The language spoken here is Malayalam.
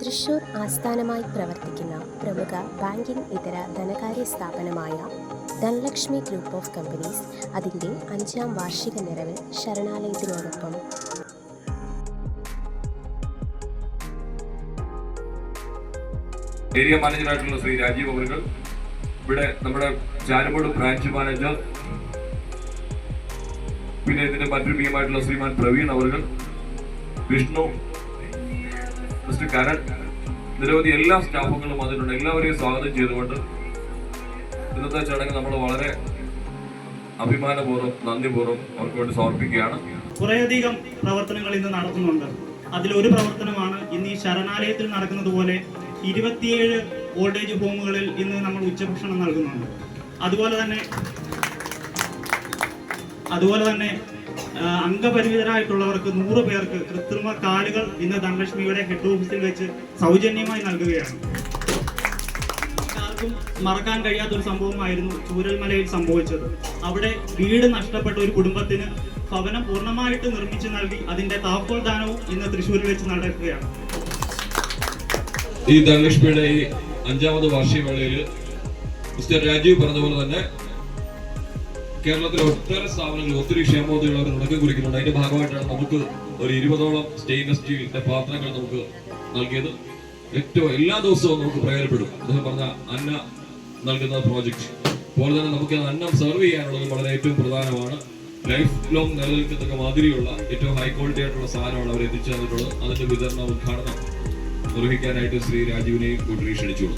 തൃശൂർ ആസ്ഥാനമായി പ്രവർത്തിക്കുന്ന പ്രമുഖ ബാങ്കിംഗ് ഇതര ധനകാര്യ സ്ഥാപനമായ ധനലക്ഷ്മി ഗ്രൂപ്പ് ഓഫ് കമ്പനീസ് അതിൻ്റെ 5ാം വാർഷിക നിറവിൽ ശരണാലയത്തിനോടൊപ്പം ഏരിയ മാനേജറായിട്ടുള്ള ശ്രീ രാജീവ് അവർ, ഇവിടെ നമ്മുടെ ചാലമൂട് ബ്രാഞ്ച് മാനേജർ, പിന്നെ ഇതിന്റെ മറ്റൊരു ടീമായിട്ടുള്ള ശ്രീമാൻ പ്രവീൺ അവർ, വിഷ്ണു, മിസ്റ്റർ കരൺ, നിരവധി എല്ലാ സ്റ്റാഫുകളും വന്നിട്ടുണ്ട്. എല്ലാവരെയും സ്വാഗതം ചെയ്തുകൊണ്ട് ഇന്നത്തെ ചടങ്ങ് നമ്മൾ വളരെ അഭിമാനപൂർവ്വം നന്ദിപൂർവ്വം അവർക്ക് വേണ്ടി സമർപ്പിക്കുകയാണ്. കുറേയധികം പ്രവർത്തനങ്ങൾ ഇന്ന് നടത്തുന്നുണ്ട്. അതിലൊരു പ്രവർത്തനമാണ് ഇന്ന് ഈ ശരണാലയത്തിൽ നടക്കുന്നത് പോലെ 27 ഓൾഡ് ഏജ് ഹോമുകളിൽ ഇന്ന് നമ്മൾ ഉച്ചഭക്ഷണം നൽകുന്നുണ്ട്. അതുപോലെ തന്നെ അംഗപരിമിതരായിട്ടുള്ളവർക്ക് 100 പേർക്ക് കൃത്രിമ കാലുകൾ ഇന്ന് ധനലക്ഷ്മിയുടെ ഹെഡ് ഓഫീസിൽ വെച്ച് സൗജന്യമായി നൽകുകയാണ്. ആർക്കും മറക്കാൻ കഴിയാത്തൊരു സംഭവമായിരുന്നു ചൂരൽമലയിൽ സംഭവിച്ചത്. അവിടെ വീട് നഷ്ടപ്പെട്ട ഒരു കുടുംബത്തിന് ഭവനം പൂർണ്ണമായിട്ട് നിർമ്മിച്ചു നൽകി അതിന്റെ താക്കോൽ ദാനവും ഇന്ന് തൃശ്ശൂരിൽ വെച്ച് നടക്കുകയാണ്. ഈ ധനലക്ഷ്മിയുടെ ഈ 5ാമത് വാർഷിക വേളയിൽ മിസ്റ്റർ രാജീവ് പറഞ്ഞതുപോലെ തന്നെ കേരളത്തിലെ ഒട്ടേറെ സ്ഥാപനങ്ങൾ ഒത്തിരി ക്ഷേമോദയങ്ങൾ അവർ തുടക്കം കുറിക്കുന്നുണ്ട്. അതിന്റെ ഭാഗമായിട്ടാണ് നമുക്ക് ഒരു 20ഓളം സ്റ്റെയിൻലെസ് സ്റ്റീലിന്റെ പാത്രങ്ങൾ നമുക്ക് നൽകിയത്. ഏറ്റവും എല്ലാ ദിവസവും നമുക്ക് പ്രയോജനപ്പെടും. അദ്ദേഹം പറഞ്ഞ അന്ന നൽകുന്ന പ്രോജക്റ്റ് പോലെ തന്നെ നമുക്ക് അന്നം സെർവ് ചെയ്യാനുള്ളത് വളരെ ഏറ്റവും പ്രധാനമാണ്. ലൈഫ് ലോങ് നിലനിൽക്കത്തക്ക മാതിരിയുള്ള ഏറ്റവും ഹൈ ക്വാളിറ്റി ആയിട്ടുള്ള സാധനമാണ് അവർ എത്തിച്ചു തന്നിട്ടുള്ളത്. അതിന്റെ വിതരണ ഉദ്ഘാടനം നിർവഹിക്കാനായിട്ട് ശ്രീ രാജീവിനെയും കൂട്ടി ക്ഷണിച്ചു.